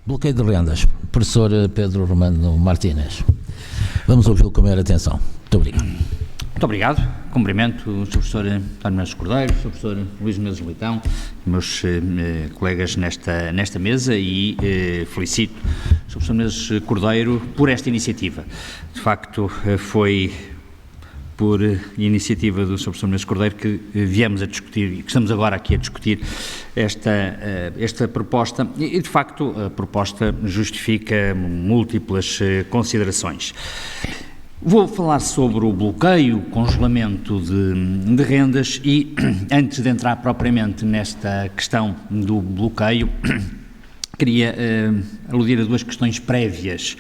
Bloqueio de rendas. Professor Pedro Romano Martínez. Vamos ouvi-lo com maior atenção. Muito obrigado. Muito obrigado. Cumprimento o Sr. Professor António Menezes Cordeiro, o Sr. Professor Luís Menezes Leitão, meus colegas nesta mesa e felicito o Sr. Professor Menezes Cordeiro por esta iniciativa. De facto, foi por iniciativa do Sr. Professor Menezes Cordeiro que viemos a discutir e que estamos agora aqui a discutir esta proposta e, de facto, a proposta justifica múltiplas considerações. Vou falar sobre o bloqueio, congelamento de rendas e, antes de entrar propriamente nesta questão do bloqueio, queria aludir a duas questões prévias.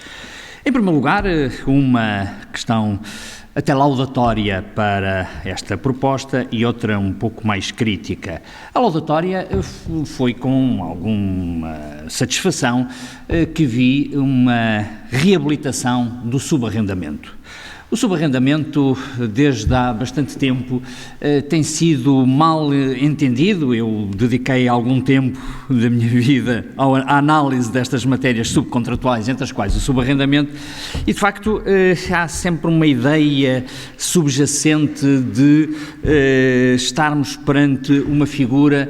Em primeiro lugar, uma questão até laudatória para esta proposta e outra um pouco mais crítica. A laudatória foi com alguma satisfação que vi uma reabilitação do subarrendamento. O subarrendamento, desde há bastante tempo, tem sido mal entendido. Eu dediquei algum tempo da minha vida à análise destas matérias subcontratuais, entre as quais o subarrendamento, e de facto há sempre uma ideia subjacente de estarmos perante uma figura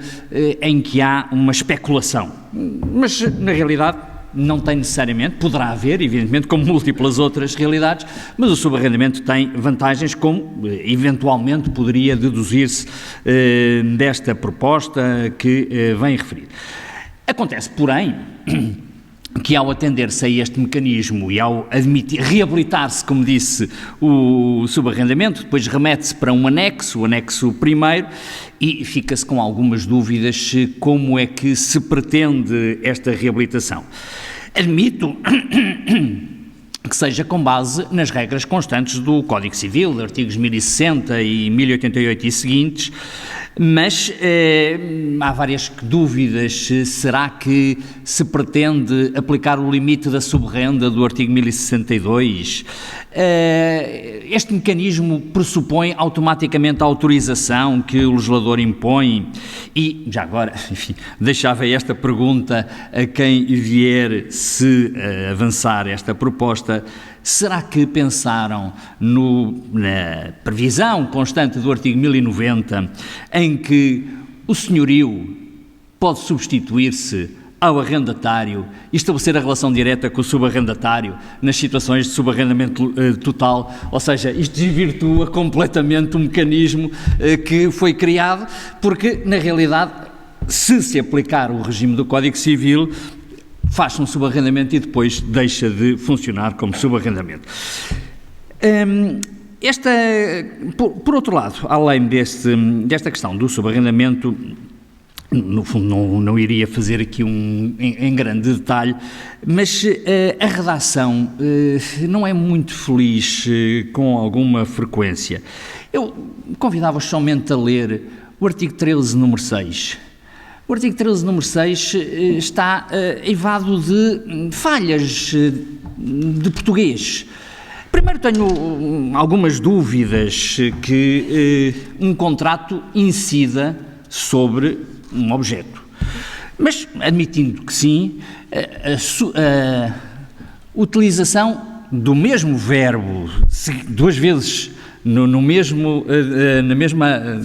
em que há uma especulação. Mas, na realidade, não tem necessariamente, poderá haver, evidentemente, como múltiplas outras realidades, mas o subarrendamento tem vantagens, como eventualmente poderia deduzir-se desta proposta que vem referir. Acontece, porém, que ao atender-se a este mecanismo e ao reabilitar-se, como disse, o subarrendamento, depois remete-se para um anexo, o anexo primeiro, e fica-se com algumas dúvidas como é que se pretende esta reabilitação. Admito que seja com base nas regras constantes do Código Civil, artigos 1060 e 1088 e seguintes, mas há várias dúvidas. Será que se pretende aplicar o limite da subrenda do artigo 1062? Este mecanismo pressupõe automaticamente a autorização que o legislador impõe e, já agora, enfim, deixava esta pergunta a quem vier se avançar esta proposta. Será que pensaram na previsão constante do artigo 1090, em que o senhorio pode substituir-se ao arrendatário e estabelecer a relação direta com o subarrendatário nas situações de subarrendamento total, ou seja, isto desvirtua completamente o mecanismo que foi criado, porque, na realidade, se aplicar o regime do Código Civil, faz-se um subarrendamento e depois deixa de funcionar como subarrendamento. Por outro lado, além desta questão do subarrendamento, no fundo não iria fazer aqui em grande detalhe, mas a redação não é muito feliz com alguma frequência. Eu convidava-vos somente a ler o artigo 13, número 6. O artigo 13, número 6, está eivado de falhas de português. Primeiro tenho algumas dúvidas que um contrato incida sobre um objeto. Mas, admitindo que sim, a utilização do mesmo verbo, duas vezes no mesmo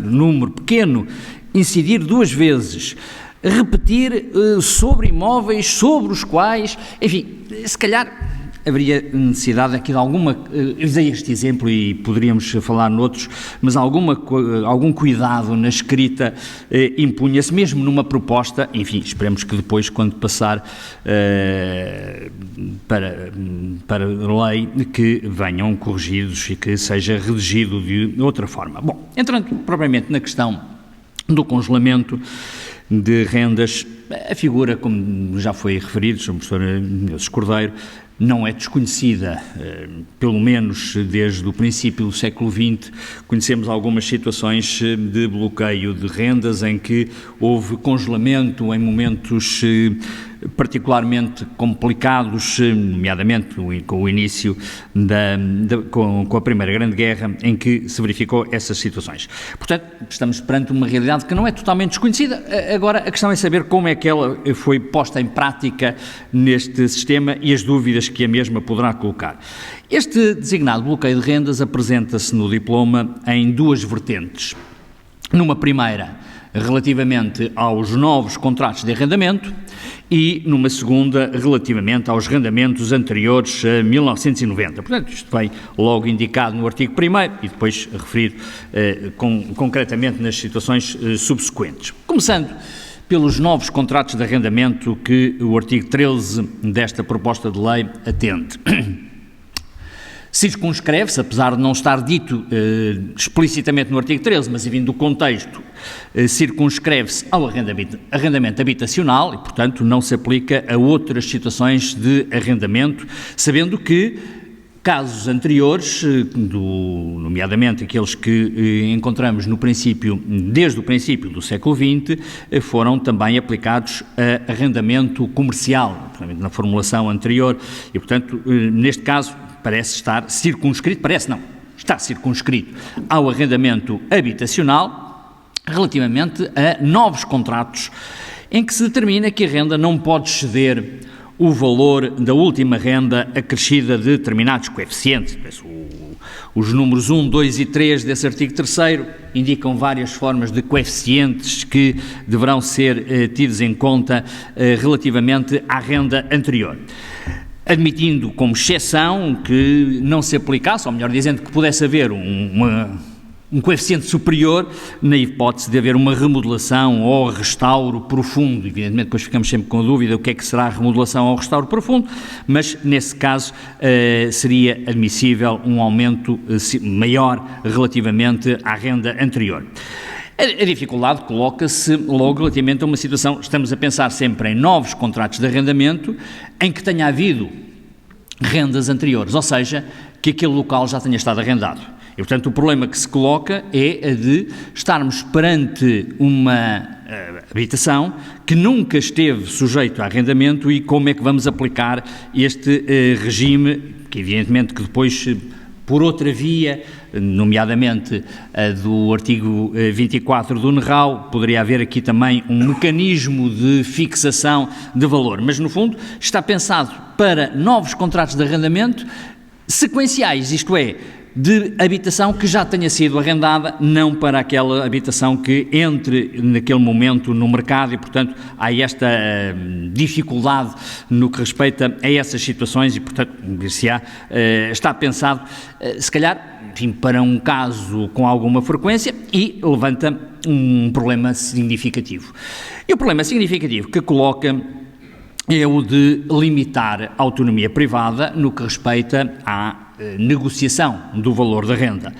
número pequeno, incidir duas vezes, repetir sobre imóveis, sobre os quais, enfim, se calhar haveria necessidade aqui de alguma, eu dei este exemplo e poderíamos falar noutros, mas algum cuidado na escrita impunha-se, mesmo numa proposta, enfim, esperemos que depois, quando passar para lei, que venham corrigidos e que seja redigido de outra forma. Bom, entrando propriamente na questão do congelamento de rendas, a figura, como já foi referido, Sr. Professor Menezes Cordeiro, não é desconhecida, pelo menos desde o princípio do século XX, conhecemos algumas situações de bloqueio de rendas em que houve congelamento em momentos particularmente complicados, nomeadamente com o início com a Primeira Grande Guerra, em que se verificou essas situações. Portanto, estamos perante uma realidade que não é totalmente desconhecida. Agora, a questão é saber como é que ela foi posta em prática neste sistema e as dúvidas que a mesma poderá colocar. Este designado bloqueio de rendas apresenta-se no diploma em duas vertentes. Numa primeira, relativamente aos novos contratos de arrendamento, e numa segunda, relativamente aos arrendamentos anteriores a 1990. Portanto, isto vem logo indicado no artigo 1º e depois referido concretamente nas situações subsequentes. Começando pelos novos contratos de arrendamento que o artigo 13 desta proposta de lei atende. Circunscreve-se, apesar de não estar dito explicitamente no artigo 13, mas vindo do contexto, circunscreve-se ao arrendamento habitacional e, portanto, não se aplica a outras situações de arrendamento, sabendo que casos anteriores, nomeadamente aqueles que encontramos desde o princípio do século XX, foram também aplicados a arrendamento comercial, na formulação anterior, e, portanto, neste caso, parece estar circunscrito, está circunscrito ao arrendamento habitacional relativamente a novos contratos em que se determina que a renda não pode exceder o valor da última renda acrescida de determinados coeficientes. Os números 1, 2 e 3 desse artigo 3º indicam várias formas de coeficientes que deverão ser tidos em conta relativamente à renda anterior. Admitindo como exceção que não se aplicasse, ou melhor dizendo, que pudesse haver um coeficiente superior na hipótese de haver uma remodelação ou restauro profundo. Evidentemente, depois ficamos sempre com a dúvida o que é que será a remodelação ou restauro profundo, mas nesse caso seria admissível um aumento maior relativamente à renda anterior. A dificuldade coloca-se logo relativamente a uma situação, estamos a pensar sempre em novos contratos de arrendamento em que tenha havido rendas anteriores, ou seja, que aquele local já tenha estado arrendado. E, portanto, o problema que se coloca é a de estarmos perante uma habitação que nunca esteve sujeito a arrendamento e como é que vamos aplicar este regime, que evidentemente que depois, por outra via, nomeadamente a do artigo 24 do NRAU, poderia haver aqui também um mecanismo de fixação de valor, mas no fundo está pensado para novos contratos de arrendamento sequenciais, isto é, de habitação que já tenha sido arrendada, não para aquela habitação que entre naquele momento no mercado e, portanto, há esta dificuldade no que respeita a essas situações e, portanto, está pensado, se calhar, enfim, para um caso com alguma frequência e levanta um problema significativo. E o problema significativo que coloca é o de limitar a autonomia privada no que respeita à negociação do valor da renda.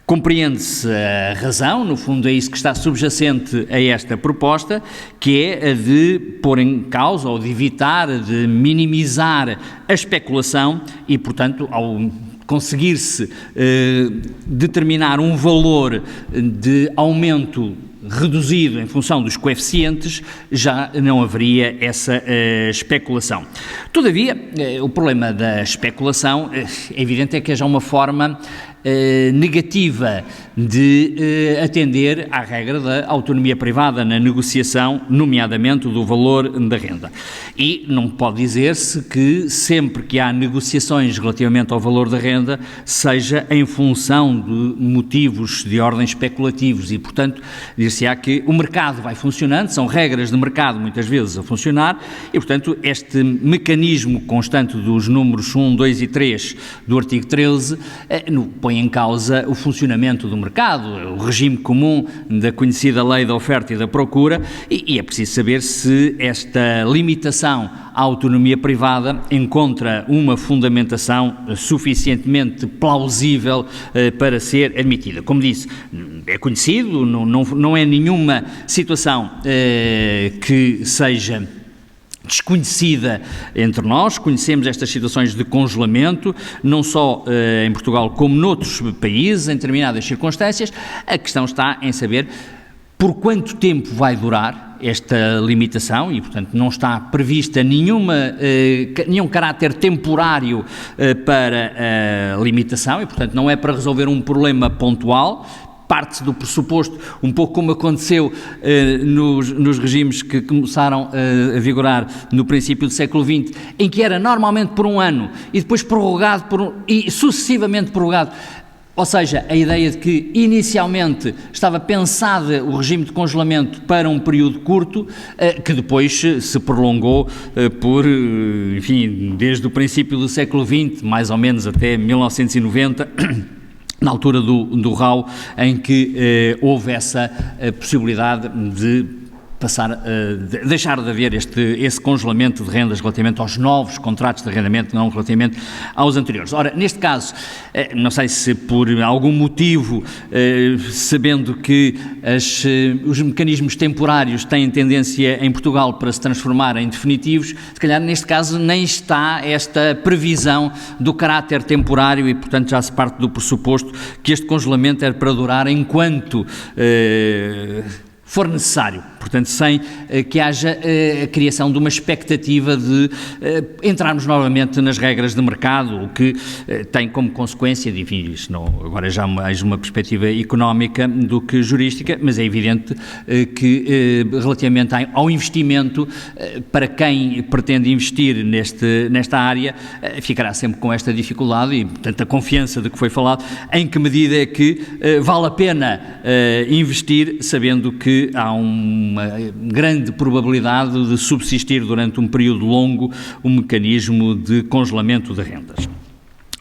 Compreende-se a razão, no fundo é isso que está subjacente a esta proposta, que é a de pôr em causa ou de evitar, de minimizar a especulação e, portanto, ao conseguir-se determinar um valor de aumento reduzido em função dos coeficientes, já não haveria essa especulação. Todavia, o problema da especulação, é evidente, é que haja uma forma negativa de atender à regra da autonomia privada na negociação, nomeadamente do valor da renda. E não pode dizer-se que sempre que há negociações relativamente ao valor da renda, seja em função de motivos de ordem especulativos e, portanto, dir-se-á que o mercado vai funcionando, são regras de mercado muitas vezes a funcionar e, portanto, este mecanismo constante dos números 1, 2 e 3 do artigo 13 põe em causa o funcionamento do mercado, o regime comum da conhecida lei da oferta e da procura e é preciso saber se esta limitação à autonomia privada encontra uma fundamentação suficientemente plausível para ser admitida. Como disse, é conhecido, não é nenhuma situação que seja desconhecida entre nós, conhecemos estas situações de congelamento, não só em Portugal como noutros países, em determinadas circunstâncias. A questão está em saber por quanto tempo vai durar esta limitação e, portanto, não está prevista nenhum caráter temporário para a limitação e, portanto, não é para resolver um problema pontual. Parte-se do pressuposto, um pouco como aconteceu nos regimes que começaram a vigorar no princípio do século XX, em que era normalmente por um ano e depois prorrogado e sucessivamente prorrogado. Ou seja, a ideia de que inicialmente estava pensado o regime de congelamento para um período curto, que depois se prolongou enfim, desde o princípio do século XX, mais ou menos até 1990, na altura do RAU, em que houve essa possibilidade de deixar de haver esse congelamento de rendas relativamente aos novos contratos de arrendamento, não relativamente aos anteriores. Ora, neste caso, não sei se por algum motivo, sabendo que os mecanismos temporários têm tendência em Portugal para se transformar em definitivos, se calhar neste caso nem está esta previsão do caráter temporário e, portanto, já se parte do pressuposto que este congelamento é para durar enquanto for necessário, portanto, sem que haja a criação de uma expectativa de entrarmos novamente nas regras de mercado, o que tem como consequência, enfim, isto não, agora já mais uma perspectiva económica do que jurídica, mas é evidente que relativamente ao investimento, para quem pretende investir nesta área, ficará sempre com esta dificuldade e, portanto, a confiança de que foi falado, em que medida é que vale a pena investir, sabendo que há uma grande probabilidade de subsistir durante um período longo um mecanismo de congelamento de rendas.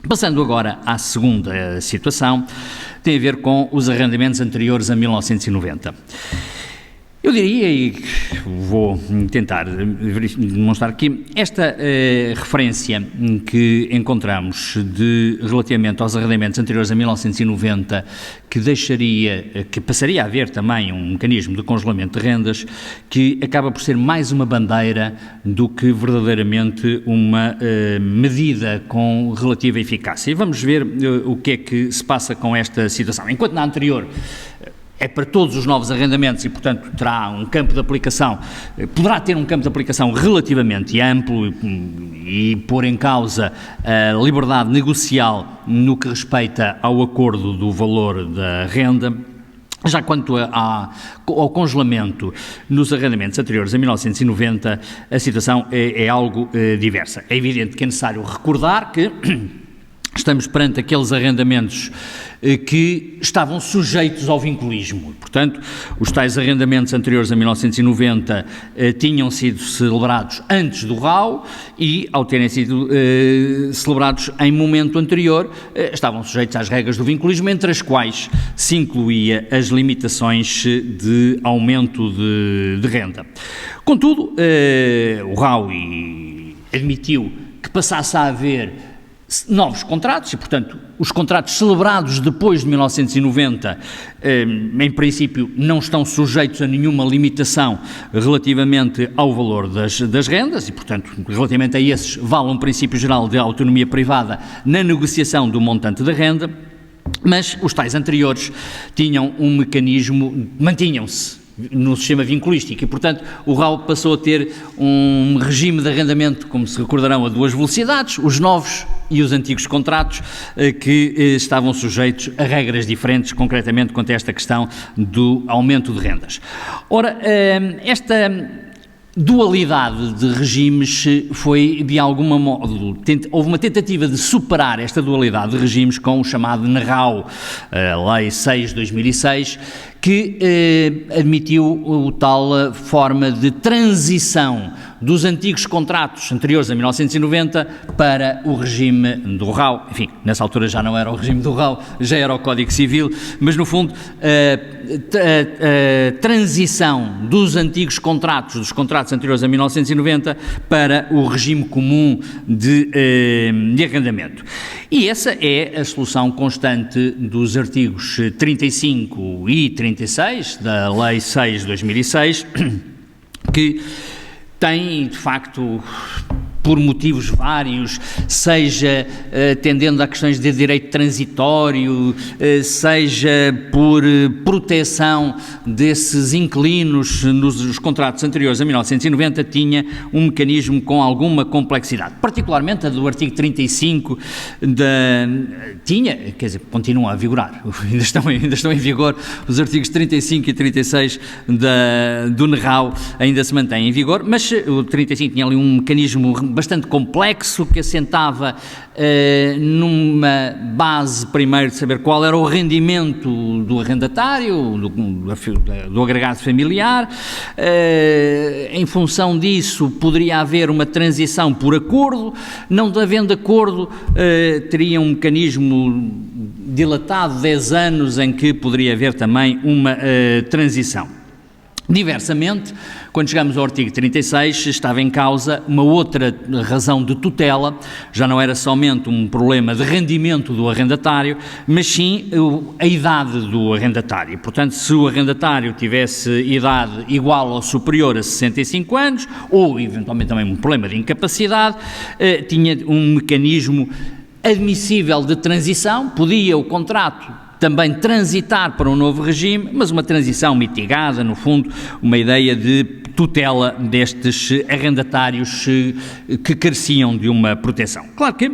Passando agora à segunda situação, tem a ver com os arrendamentos anteriores a 1990. Eu diria, e vou tentar demonstrar aqui, esta referência que encontramos relativamente aos arrendamentos anteriores a 1990, que passaria a haver também um mecanismo de congelamento de rendas, que acaba por ser mais uma bandeira do que verdadeiramente uma medida com relativa eficácia. E vamos ver o que é que se passa com esta situação. Enquanto na anterior é para todos os novos arrendamentos e, portanto, terá um campo de aplicação, poderá ter um campo de aplicação relativamente amplo e pôr em causa a liberdade negocial no que respeita ao acordo do valor da renda. Já quanto ao congelamento nos arrendamentos anteriores a 1990, a situação é algo diversa. É evidente que é necessário recordar que estamos perante aqueles arrendamentos que estavam sujeitos ao vinculismo. Portanto, os tais arrendamentos anteriores a 1990 tinham sido celebrados antes do RAU e, ao terem sido celebrados em momento anterior, estavam sujeitos às regras do vinculismo, entre as quais se incluía as limitações de aumento de renda. Contudo, o RAU admitiu que passasse a haver novos contratos e, portanto, os contratos celebrados depois de 1990, em princípio, não estão sujeitos a nenhuma limitação relativamente ao valor das rendas e, portanto, relativamente a esses, vale um princípio geral de autonomia privada na negociação do montante da renda, mas os tais anteriores tinham um mecanismo, mantinham-se no sistema vinculístico e, portanto, o RAU passou a ter um regime de arrendamento, como se recordarão, a duas velocidades, os novos e os antigos contratos, que estavam sujeitos a regras diferentes, concretamente quanto a esta questão do aumento de rendas. Ora, esta dualidade de regimes foi, de algum modo, houve uma tentativa de superar esta dualidade de regimes com o chamado NRAU, a Lei 6/2006, que admitiu o tal forma de transição dos antigos contratos anteriores a 1990 para o regime do RAU. Enfim, nessa altura já não era o regime do RAU, já era o Código Civil, mas no fundo a transição dos antigos contratos, dos contratos anteriores a 1990 para o regime comum de arrendamento. E essa é a solução constante dos artigos 35 e 36 da Lei 6/2006, que tem, de facto, por motivos vários, seja tendendo a questões de direito transitório, seja por proteção desses inquilinos nos contratos anteriores a 1990, tinha um mecanismo com alguma complexidade, particularmente a do artigo 35 quer dizer, continuam a vigorar, ainda estão em vigor os artigos 35 e 36 do NRAU, ainda se mantêm em vigor, mas o 35 tinha ali um mecanismo bastante complexo que assentava numa base, primeiro, de saber qual era o rendimento do arrendatário, do agregado familiar. Em função disso, poderia haver uma transição por acordo. Não havendo acordo, teria um mecanismo dilatado, 10 anos, em que poderia haver também uma transição. Diversamente, quando chegamos ao artigo 36, estava em causa uma outra razão de tutela, já não era somente um problema de rendimento do arrendatário, mas sim a idade do arrendatário. Portanto, se o arrendatário tivesse idade igual ou superior a 65 anos, ou eventualmente também um problema de incapacidade, tinha um mecanismo admissível de transição, podia o contrato também transitar para um novo regime, mas uma transição mitigada, no fundo, uma ideia de tutela destes arrendatários que careciam de uma proteção. Claro que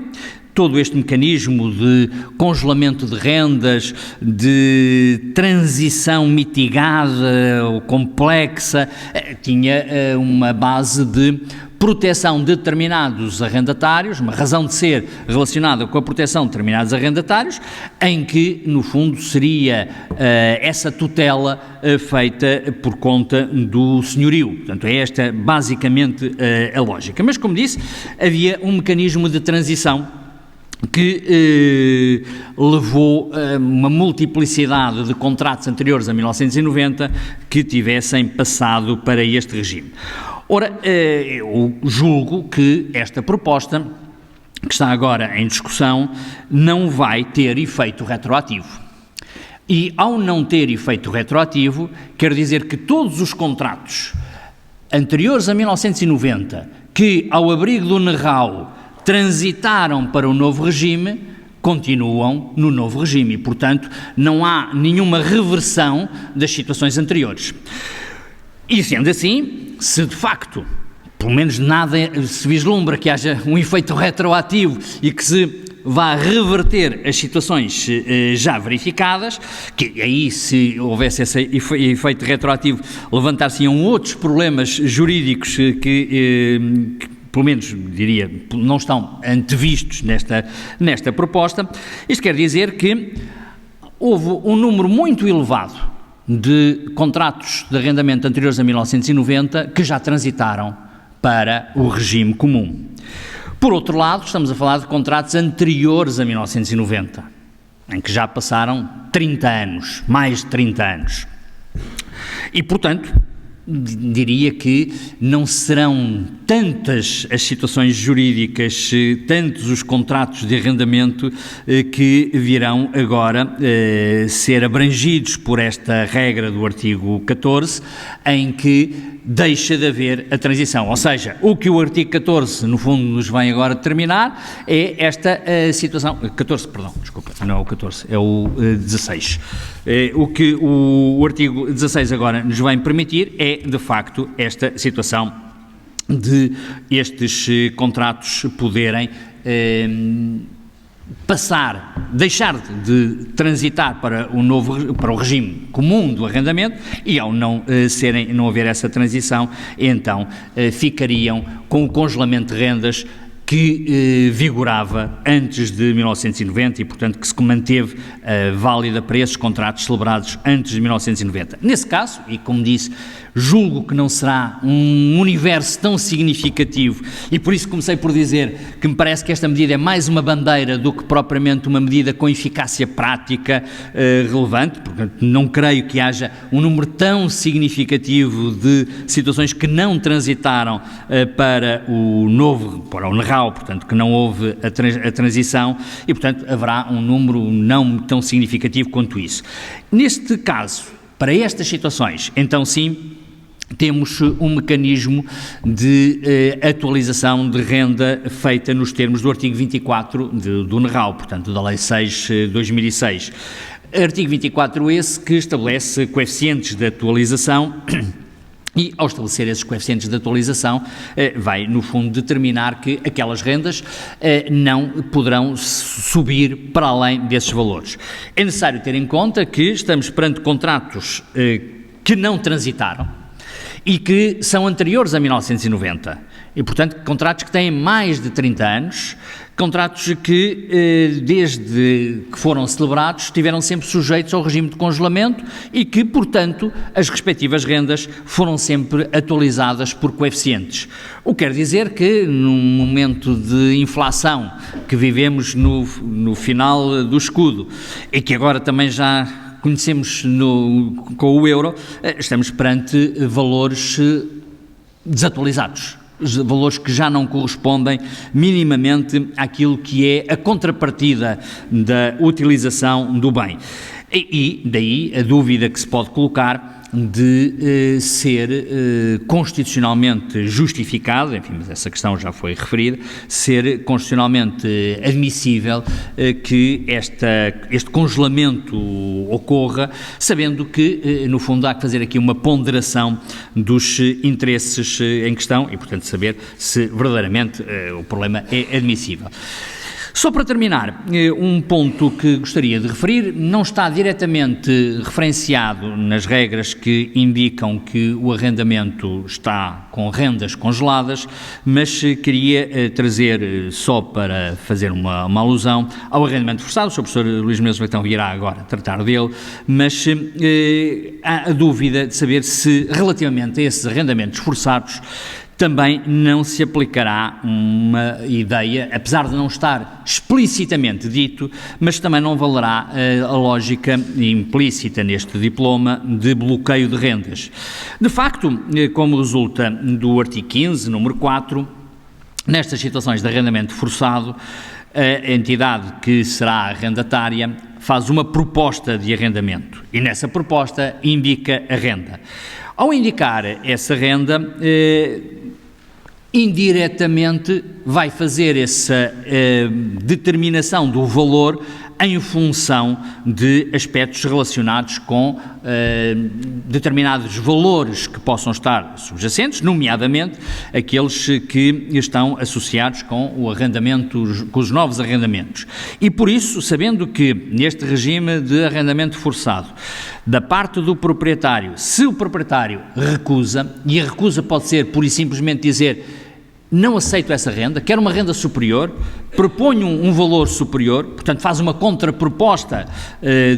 todo este mecanismo de congelamento de rendas, de transição mitigada ou complexa, tinha uma base de proteção de determinados arrendatários, uma razão de ser relacionada com a proteção de determinados arrendatários, em que, no fundo, seria essa tutela feita por conta do senhorio. Portanto, é esta basicamente a lógica. Mas, como disse, havia um mecanismo de transição que levou a uma multiplicidade de contratos anteriores a 1990 que tivessem passado para este regime. Ora, eu julgo que esta proposta, que está agora em discussão, não vai ter efeito retroativo. E, ao não ter efeito retroativo, quer dizer que todos os contratos anteriores a 1990, que, ao abrigo do NRAU, transitaram para o novo regime, continuam no novo regime e, portanto, não há nenhuma reversão das situações anteriores. E, sendo assim, se de facto, pelo menos nada se vislumbra que haja um efeito retroativo e que se vá reverter as situações já verificadas, que aí, se houvesse esse efeito retroativo, levantar-se-iam outros problemas jurídicos que pelo menos, diria, não estão antevistos nesta proposta. Isto quer dizer que houve um número muito elevado de contratos de arrendamento anteriores a 1990 que já transitaram para o regime comum. Por outro lado, estamos a falar de contratos anteriores a 1990, em que já passaram 30 anos, mais de 30 anos. E, portanto, diria que não serão tantas as situações jurídicas, tantos os contratos de arrendamento que virão agora ser abrangidos por esta regra do artigo 14, em que deixa de haver a transição. Ou seja, o que o artigo 14, no fundo, nos vem agora determinar é esta situação. 14, perdão, desculpa, não é o 14, é o 16. O que o artigo 16 agora nos vem permitir é, de facto, esta situação de estes contratos poderem deixar de transitar para o regime comum do arrendamento e, ao não haver essa transição, então ficariam com o congelamento de rendas que vigorava antes de 1990 e, portanto, que se manteve válida para esses contratos celebrados antes de 1990. Nesse caso, e como disse, julgo que não será um universo tão significativo e por isso comecei por dizer que me parece que esta medida é mais uma bandeira do que propriamente uma medida com eficácia prática relevante, porque não creio que haja um número tão significativo de situações que não transitaram para o NRAU, portanto, que não houve a transição e, portanto, haverá um número não tão significativo quanto isso. Neste caso, para estas situações, então sim, temos um mecanismo de atualização de renda feita nos termos do artigo 24 do NRAU, portanto, da Lei 6/2006. Artigo 24 esse que estabelece coeficientes de atualização e, ao estabelecer esses coeficientes de atualização, vai, no fundo, determinar que aquelas rendas não poderão subir para além desses valores. É necessário ter em conta que estamos perante contratos que não transitaram e que são anteriores a 1990, e, portanto, contratos que têm mais de 30 anos, contratos que, desde que foram celebrados, estiveram sempre sujeitos ao regime de congelamento e que, portanto, as respectivas rendas foram sempre atualizadas por coeficientes. O que quer dizer que, num momento de inflação que vivemos no final do escudo e que agora também já conhecemos com o euro, estamos perante valores desatualizados, valores que já não correspondem minimamente àquilo que é a contrapartida da utilização do bem. E daí a dúvida que se pode colocar de ser constitucionalmente justificado, enfim, mas essa questão já foi referida, ser constitucionalmente admissível que este congelamento ocorra, sabendo que, no fundo, há que fazer aqui uma ponderação dos interesses em questão e, portanto, saber se verdadeiramente o problema é admissível. Só para terminar, um ponto que gostaria de referir, não está diretamente referenciado nas regras que indicam que o arrendamento está com rendas congeladas, mas queria trazer, só para fazer uma alusão, ao arrendamento forçado. O Sr. Professor Luís Menezes Leitão virá agora tratar dele, mas há a dúvida de saber se, relativamente a esses arrendamentos forçados, também não se aplicará uma ideia, apesar de não estar explicitamente dito, mas também não valerá a lógica implícita neste diploma de bloqueio de rendas. De facto, como resulta do artigo 15, número 4, nestas situações de arrendamento forçado, a entidade que será arrendatária faz uma proposta de arrendamento e nessa proposta indica a renda. Ao indicar essa renda, indiretamente vai fazer essa determinação do valor em função de aspectos relacionados com determinados valores que possam estar subjacentes, nomeadamente aqueles que estão associados com o arrendamento, com os novos arrendamentos. E por isso, sabendo que neste regime de arrendamento forçado, da parte do proprietário, se o proprietário recusa, e a recusa pode ser pura e simplesmente dizer: não aceito essa renda, quero uma renda superior, proponho um valor superior, portanto faz uma contraproposta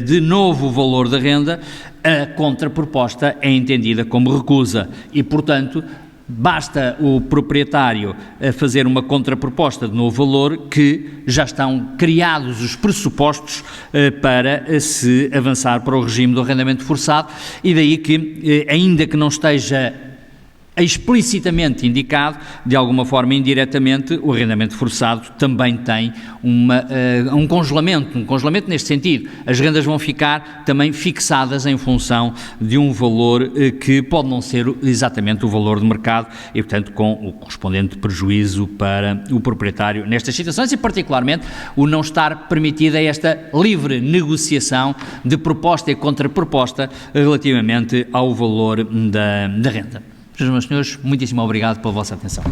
de novo valor da renda, a contraproposta é entendida como recusa e, portanto, basta o proprietário fazer uma contraproposta de novo valor que já estão criados os pressupostos para se avançar para o regime do arrendamento forçado, e daí que, ainda que não esteja explicitamente indicado, de alguma forma indiretamente, o arrendamento forçado também tem um congelamento neste sentido. As rendas vão ficar também fixadas em função de um valor que pode não ser exatamente o valor de mercado e, portanto, com o correspondente prejuízo para o proprietário nestas situações e, particularmente, o não estar permitida esta livre negociação de proposta e contraproposta relativamente ao valor da renda. Meus senhores, muitíssimo obrigado pela vossa atenção.